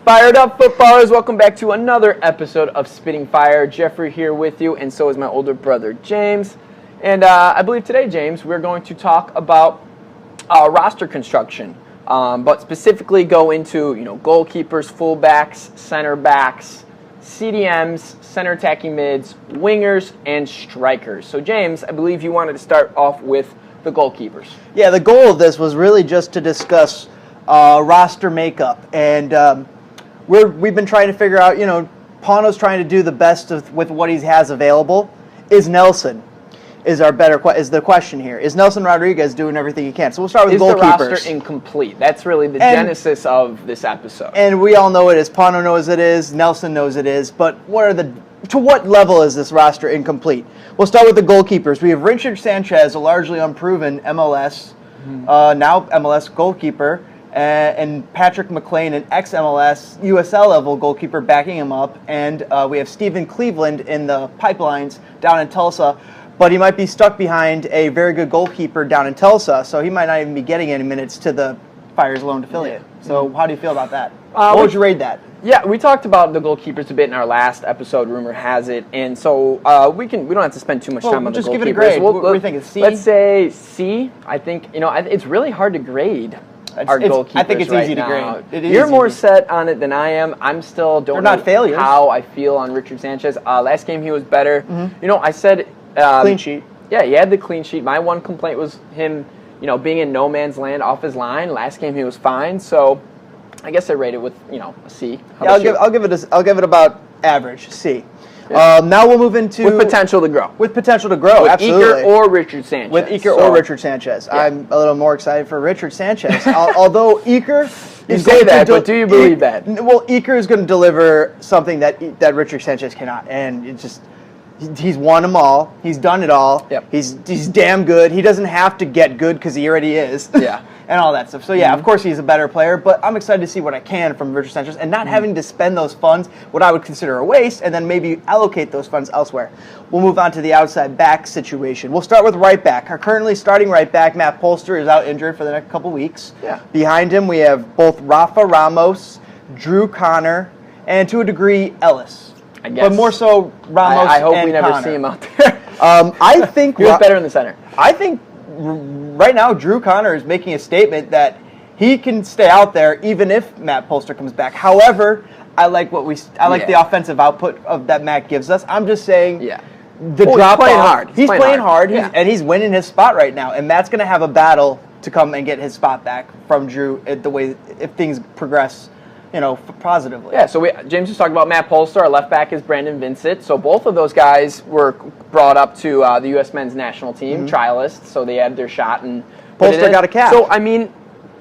Fired up, footballers. Welcome back to another episode of Spitting Fire. Jeffrey here with you, and so is my older brother, James. And I believe today, James, we're going to talk about roster construction, but specifically go into, goalkeepers, fullbacks, center backs, CDMs, center attacking mids, wingers, and strikers. So, James, I believe you wanted to start off with the goalkeepers. Yeah, the goal of this was really just to discuss roster makeup, and we've been trying to figure out, Pano's trying to do the best with what he has available. Is Nelson is the question here? Is Nelson Rodriguez doing everything he can? So we'll start with goalkeepers. Is the roster incomplete? That's really the genesis of this episode. And we all know it is. Pano knows it is. Nelson knows it is. But to what level is this roster incomplete? We'll start with the goalkeepers. We have Richard Sanchez, a largely unproven MLS, now MLS goalkeeper, and Patrick McLean, an ex-MLS USL level goalkeeper, backing him up. And we have Stephen Cleveland in the pipelines down in Tulsa. But he might be stuck behind a very good goalkeeper down in Tulsa, so he might not even be getting any minutes to the Fire's loaned affiliate. So how do you feel about that? What would you rate that? Yeah, we talked about the goalkeepers a bit in our last episode, rumor has it, and so we don't have to spend too much time on the goalkeepers. Just give it a grade. What do you think? It's C? Let's say C. I think, it's really hard to grade our goalkeepers. I think it's right easy now. to grade. You're more set on it than I am. I'm still don't know how I feel on Richard Sanchez. Last game he was better. I said clean sheet. Yeah, he had the clean sheet. My one complaint was him, being in no man's land off his line. Last game he was fine, so I guess I rate it with, a C. I'll give it about average, C. Yeah. Now we'll move into with potential to grow. With potential to grow, with absolutely. Iker or Richard Sanchez. With Iker or Richard Sanchez. Yeah. I'm a little more excited for Richard Sanchez. Although Iker, you say that, but do you believe that? Well, Iker is going to deliver something that Richard Sanchez cannot, and it's just. He's won them all. He's done it all. Yep. He's damn good. He doesn't have to get good because he already is. Yeah. And all that stuff. So, yeah, of course he's a better player, but I'm excited to see what I can from Richard Sanchez and not having to spend those funds, what I would consider a waste, and then maybe allocate those funds elsewhere. We'll move on to the outside back situation. We'll start with right back. Our currently starting right back, Matt Polster, is out injured for the next couple weeks. Yeah. Behind him, we have both Rafa Ramos, Drew Connor, and to a degree, Ellis. I guess. But more so Ramos I hope and we never Connor. see him out there. I think he was better in the center. I think right now Drew Connor is making a statement that he can stay out there even if Matt Polster comes back. However, I like the offensive output that Matt gives us. I'm just saying the drop he's playing off. hard. He's playing hard, and he's winning his spot right now. And Matt's going to have a battle to come and get his spot back from Drew if things progress. Positively. Yeah, so James was talking about Matt Polster. Our left back is Brandon Vincent. So both of those guys were brought up to the U.S. men's national team, trialists, so they had their shot. And Polster got a cap. So,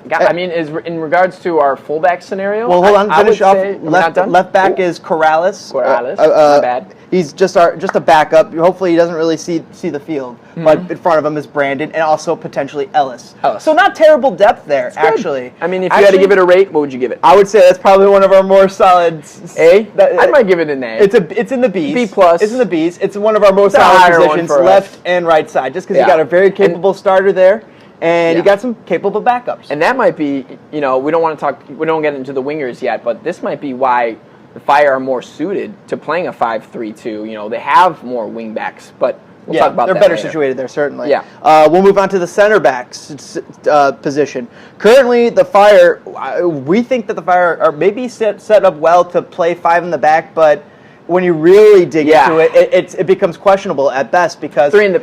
is in regards to our fullback scenario. Well, hold on, finish up. Left back is Corrales. My bad. He's just a backup. Hopefully, he doesn't really see the field. But in front of him is Brandon and also potentially Ellis. So not terrible depth there, actually. I mean, if you had to give it a rate, what would you give it? I would say that's probably one of our more solid A. I might give it an A. It's in the B's. B plus. It's in the B's. It's one of our most solid positions, left and right side, just because you got a very capable starter there. And you got some capable backups. And that might be, we don't get into the wingers yet, but this might be why the Fire are more suited to playing a 5-3-2. They have more wing backs, but we'll talk about that they're better later. situated there, certainly. Yeah. We'll move on to the center backs position. Currently, the Fire, we think that the Fire are maybe set up well to play 5 in the back, but when you really dig into it, it becomes questionable at best because three in the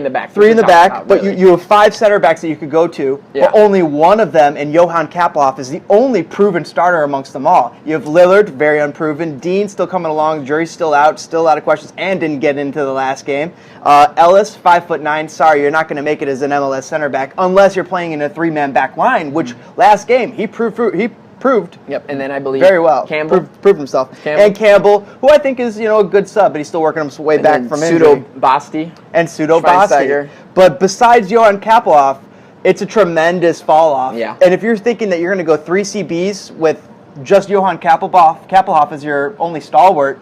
back. Three in the back, but you have 5 center backs that you could go to, but only one of them, and Johan Kaploff, is the only proven starter amongst them all. You have Lillard, very unproven. Dean still coming along. Jury's still out. Still a lot of questions, and didn't get into the last game. Ellis, 5'9". Sorry, you're not going to make it as an MLS center back unless you're playing in a 3-man back line, which last game he proved. Yep, and then I believe very well. Campbell proved himself. And Campbell, who I think is a good sub, but he's still working his way back from injury. Pseudo Basti. But besides Johan Kaploff, it's a tremendous fall off. Yeah. And if you're thinking that you're going to go 3 CBs with just Johan Kaploff as your only stalwart,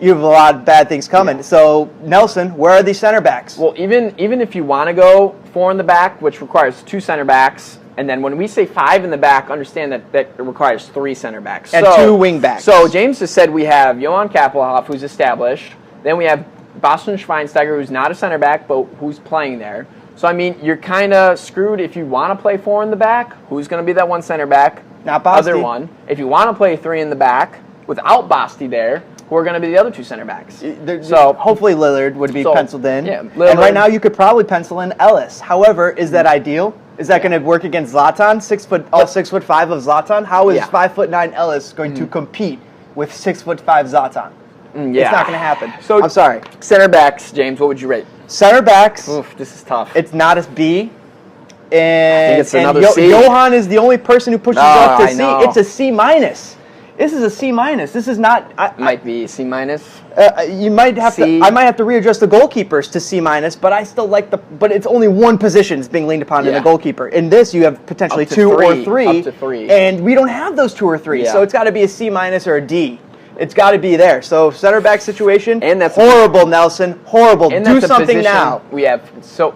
you have a lot of bad things coming. Yeah. So, Nelson, where are these center backs? Well, even if you want to go 4 in the back, which requires 2 center backs, And then when we say 5 in the back, understand that it requires 3 center backs. And 2 wing backs. So James just said we have Johan Kappelhoff, who's established. Then we have Bastian Schweinsteiger, who's not a center back, but who's playing there. So, I mean, you're kind of screwed if you want to play 4 in the back. Who's going to be that one center back? Not Basti. Other one. If you want to play 3 in the back without Basti there, who are going to be the other 2 center backs? So hopefully Lillard would be penciled in. Yeah, Lillard. And right now you could probably pencil in Ellis. However, is that ideal? Is that going to work against Zlatan? 6'5" of Zlatan? How is 5'9" Ellis going to compete with 6'5" Zlatan? It's not going to happen. So I'm sorry. Center backs, James, what would you rate? Center backs. Oof, this is tough. It's not a B. And, I think it's another C. Johan is the only person who pushes up to C. know. It's a C minus. This is a C minus. This is not. Might be C minus. You might have C. to. I might have to readjust the goalkeepers to C minus, but I still like the. But it's only one position that's being leaned upon in the goalkeeper. In this, you have potentially 2 or 3. Up to 3. And we don't have those 2 or 3, Yeah. so it's got to be a C minus or a D. It's got to be there. So center back situation. And that's horrible, Nelson. Horrible. And Do that's something now. We have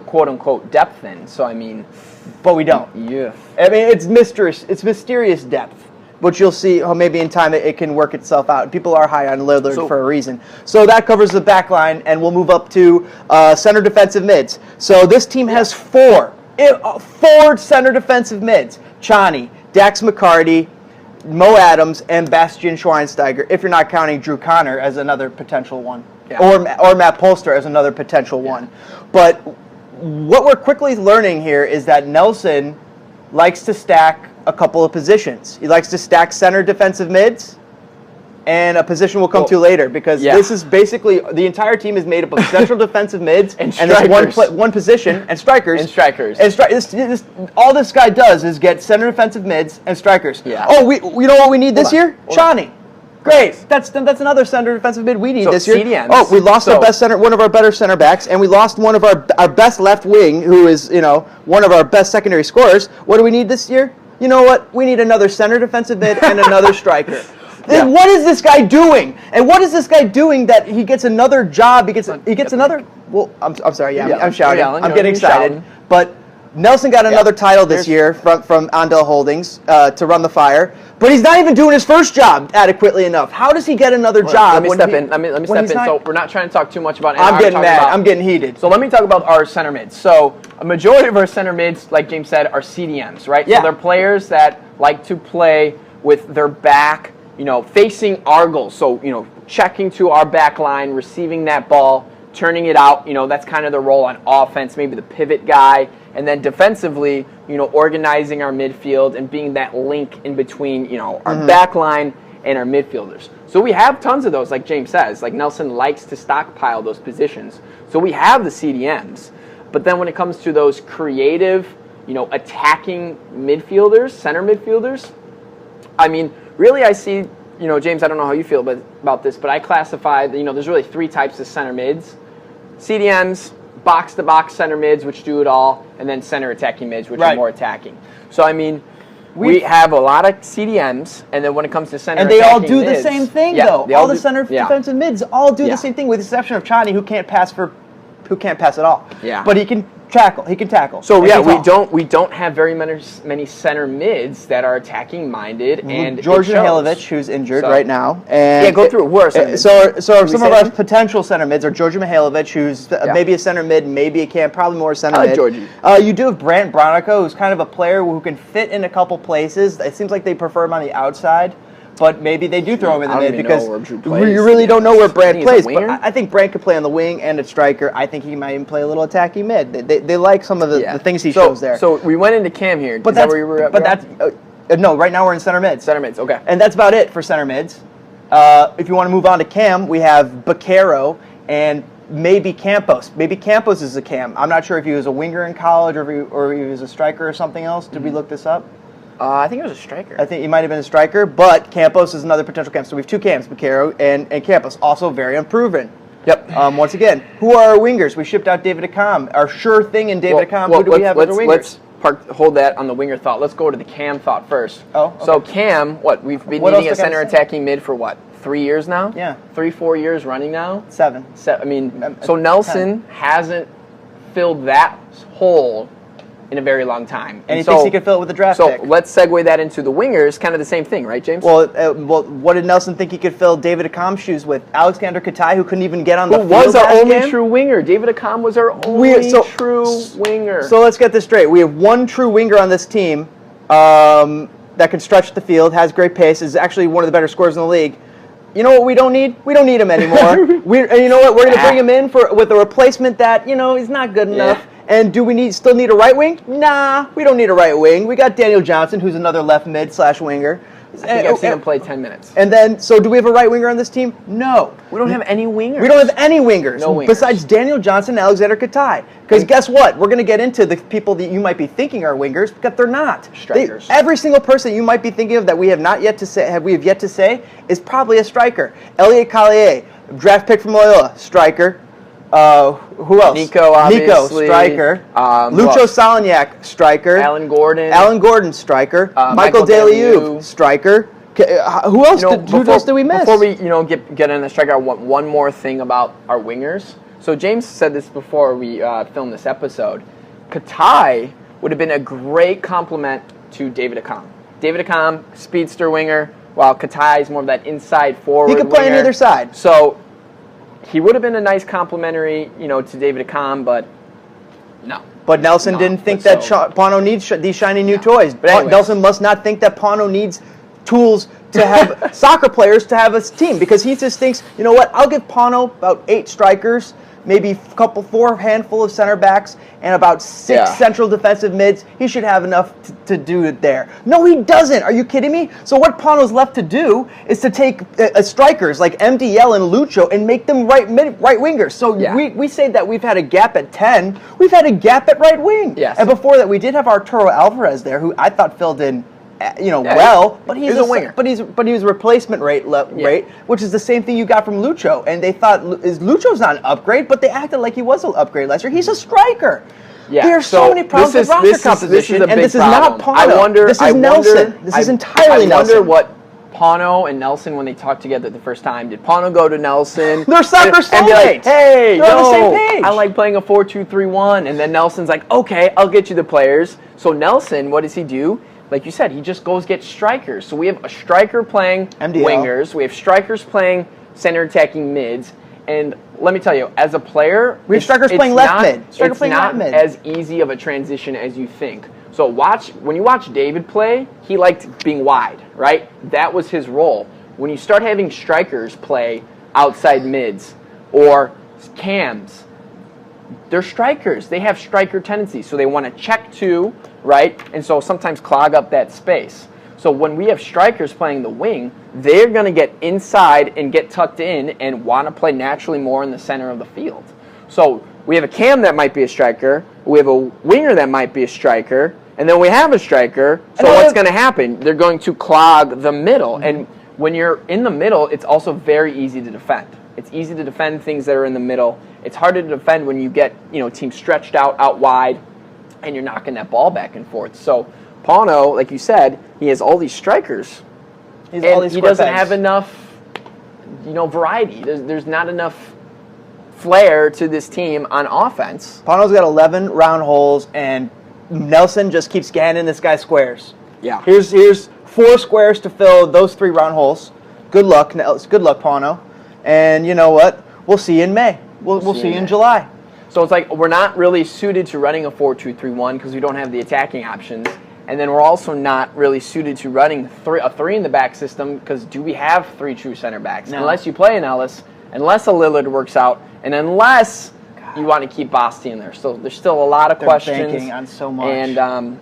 quote unquote depth in. So I mean, but we don't. Yeah. I mean, it's mysterious. It's mysterious depth, which you'll see. Oh, maybe in time it can work itself out. People are high on Lillard for a reason. So that covers the back line, and we'll move up to center defensive mids. So this team has 4 center defensive mids: Chani, Dax McCarty, Mo Adams, and Bastian Schweinsteiger, if you're not counting Drew Connor as another potential one. Yeah. Or Matt Polster as another potential one. But what we're quickly learning here is that Nelson likes to stack a couple of positions. He likes to stack center defensive mids, and a position we'll come to later, because this is basically the entire team is made up of central defensive mids and there's one position and strikers. All this guy does is get center defensive mids and strikers. Yeah. Oh, you know what we need this year? Chani. Great. That's another center defensive mid we need this year. CDMs. Oh, we lost one of our better center backs, and we lost one of our best left wing, who is one of our best secondary scorers. What do we need this year? You know what? We need another center defensive mid and another striker. Yeah. What is this guy doing? And what is this guy doing that he gets another job? He gets another. Well, I'm sorry. Yeah, I'm shouting. I'm getting excited. But Nelson got another title this year from Andel Holdings to run the Fire. But he's not even doing his first job adequately enough. How does he get another job? Let me step in. Let me step in. So we're not trying to talk too much about. I'm getting mad. I'm getting heated. So let me talk about our center mids. So a majority of our center mids, like James said, are CDMs, right? Yeah. So they're players that like to play with their back, facing our goal. So, checking to our back line, receiving that ball, turning it out. That's kind of the role on offense, maybe the pivot guy. And then defensively, organizing our midfield and being that link in between, our back line and our midfielders. So we have tons of those, like James says. Like Nelson likes to stockpile those positions. So we have the CDMs. But then when it comes to those creative, attacking midfielders, center midfielders, I mean, really I see, James, I don't know how you feel about this, but I classify, there's really 3 types of center mids. CDMs, box-to-box center mids, which do it all, and then center attacking mids, which are more attacking. So, I mean, we have a lot of CDMs, and then when it comes to center attacking mids... And they all do the same thing, though. All the center defensive mids all do the same thing, with the exception of Chani, who can't pass at all. Yeah. But he can tackle. He can tackle. So we don't have very many center mids that are attacking minded, and George Mihailovic, who's injured right now, and go through worse. So some of our potential center mids are George Mihailovic, who's maybe a center mid, maybe probably more center mid. Georgie. You do have Brant Bronico, who's kind of a player who can fit in a couple places. It seems like they prefer him on the outside. But maybe they do throw him in the mid, because you really don't know where Brant plays. But I think Brant could play on the wing and at striker. I think he might even play a little attacking mid. They like some of the things he shows there. So we went into Cam here. But that's where you were at? But that's no. Right now we're in center mids. Center mids, okay. And that's about it for center mids. If you want to move on to Cam, we have Baquero and maybe Campos. Maybe Campos is a Cam. I'm not sure if he was a winger in college or if he was a striker or something else. Did we look this up? I think it was a striker. I think he might have been a striker, but Campos is another potential Cam. So we have 2 Cams, Baquero and Campos, also very unproven. Yep. Once again, who are our wingers? We shipped out David Accam. Our sure thing in David Accam. Who do we have as our wingers? Let's hold that on the winger thought. Let's go to the Cam thought first. Oh, okay. So Cam, we've been needing a center attacking mid for 3 years now? Yeah. 3-4 years running now? 7. I mean, so Nelson hasn't filled that hole in a very long time. And he thinks he could fill it with a draft pick. So let's segue that into the wingers, kind of the same thing, right, James? Well, what did Nelson think he could fill David Accam's shoes with? Alexander Katai, who couldn't even get on the field. Who was our only game? true winger. David Accam was our only true winger. So let's get this straight. We have one true winger on this team that can stretch the field, has great pace, is actually one of the better scorers in the league. You know what we don't need? We don't need him anymore. And you know what? We're going to bring him in with a replacement that, he's not good enough. Yeah. And do we still need a right wing? Nah, we don't need a right wing. We got Daniel Johnson, who's another left mid / winger. I think I've seen him play 10 minutes. And then, so do we have a right winger on this team? No. We don't have any wingers. We don't have any wingers. No wingers. Besides Daniel Johnson and Alexander Katai. Because guess what? We're going to get into the people that you might be thinking are wingers, but they're not. Strikers. Every single person you might be thinking of that we have yet to say is probably a striker. Elliot Collier, draft pick from Loyola, striker. Who else? Nico, obviously. Striker. Lucho Solaniak, striker. Alan Gordon, striker. Michael Deliuve, striker. Who else? Who else did we miss? Before we, get in the striker, I want one more thing about our wingers. So James said this before we filmed this episode. Katai would have been a great complement to David Accam. David Accam, speedster winger, while Katai is more of that inside forward. He could play on either side. So he would have been a nice complementary, to David Accam, but no. But Nelson didn't think that Pano needs these shiny new toys. But Nelson must not think that Pano needs tools to have soccer players to have a team, because he just thinks, you know what, I'll give Pano about 8 strikers, maybe a handful of center backs, and about 6 central defensive mids. He should have enough to do it there. No, he doesn't. Are you kidding me? So what Pano's left to do is to take strikers like MDL and Lucho and make them right wingers. So we say that we've had a gap at 10. We've had a gap at right wing. Yes. And before that, we did have Arturo Alvarez there, who I thought filled in but he's a winger. But he was replacement rate, which is the same thing you got from Lucho. And they thought Lucho's not an upgrade, but they acted like he was an upgrade last year. He's a striker. Yeah. There are so many problems with roster composition, and this is not Pano. This is Nelson. This is entirely Nelson. I wonder what Pano and Nelson, when they talked together the first time, did Pano go to Nelson? They're soccer and be like, hey, they're on the same page. I like playing a 4-2-3-1. And then Nelson's like, okay, I'll get you the players. So Nelson, what does he do? Like you said, he just goes get strikers. So we have a striker playing MDL. Wingers. We have strikers playing center attacking mids. And let me tell you, as a player, we have strikers playing left mid. It's not as easy of a transition as you think. So when you watch David play, he liked being wide, right? That was his role. When you start having strikers play outside mids or cams, they're strikers. They have striker tendencies. So they want to check to, right? And so sometimes clog up that space. So when we have strikers playing the wing, they're going to get inside and get tucked in and want to play naturally more in the center of the field. So we have a cam that might be a striker. We have a winger that might be a striker. And then we have a striker. So what's going to happen? They're going to clog the middle. Mm-hmm. And when you're in the middle, it's also very easy to defend. It's easy to defend things that are in the middle. It's harder to defend when you get, teams stretched out wide, and you're knocking that ball back and forth. So Pano, like you said, he has all these strikers, and he doesn't have enough, variety. There's not enough flair to this team on offense. Pano's got 11 round holes, and Nelson just keeps scanning this guy's squares. Yeah. Here's 4 squares to fill those 3 round holes. Good luck, Pano. And you know what? We'll see you in May. We'll see you in July. So it's like we're not really suited to running a 4-2-3-1 because we don't have the attacking options. And then we're also not really suited to running a 3 in the back system because do we have 3 true center backs? No. Unless you play an Ellis, unless a Lillard works out, and unless you want to keep Basti in there. So there's still a lot of questions. They're banking on so much. And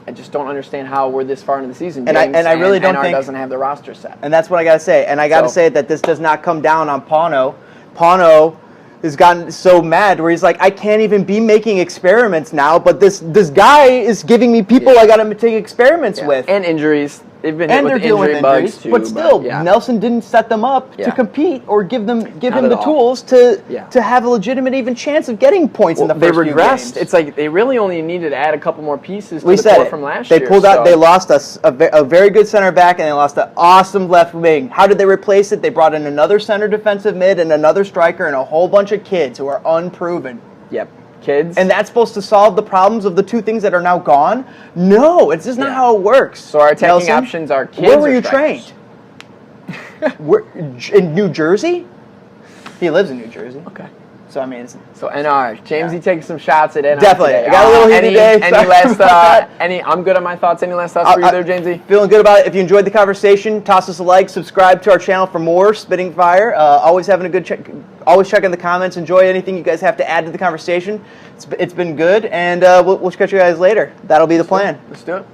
I just don't understand how we're this far into the season, James, and I really don't NR think doesn't have the roster set. And that's what I got to say. And I got to say that this does not come down on Pano. Pano has gotten so mad where he's like, I can't even be making experiments now, but this guy is giving me people I got to take experiments with. And injuries. They've been hit with injury bugs too. But still, Nelson didn't set them up to compete or give him the tools to have a legitimate even chance of getting points in the first few games. It's like they really only needed to add a couple more pieces to the core from last year. They pulled out. They lost a very good center back, and they lost an awesome left wing. How did they replace it? They brought in another center defensive mid and another striker and a whole bunch of kids who are unproven. Yep. kids. And that's supposed to solve the problems of the two things that are now gone? No, it's just not how it works. So our attacking Nelson, options are kids. Where were or you strikers? trained? In New Jersey? He lives in New Jersey. Okay. So, I mean, it's... So NR, Jamesy taking some shots at NR Definitely. today. I got a little heated today. Any Sorry last, about that. I'm good on my thoughts. Any last thoughts for you there, Jamesy? Feeling good about it. If you enjoyed the conversation, toss us a like, subscribe to our channel for more Spitting Fire. Always having a good check. Always check in the comments. Enjoy anything you guys have to add to the conversation. It's been good, and we'll catch you guys later. That'll be the plan. Let's do it.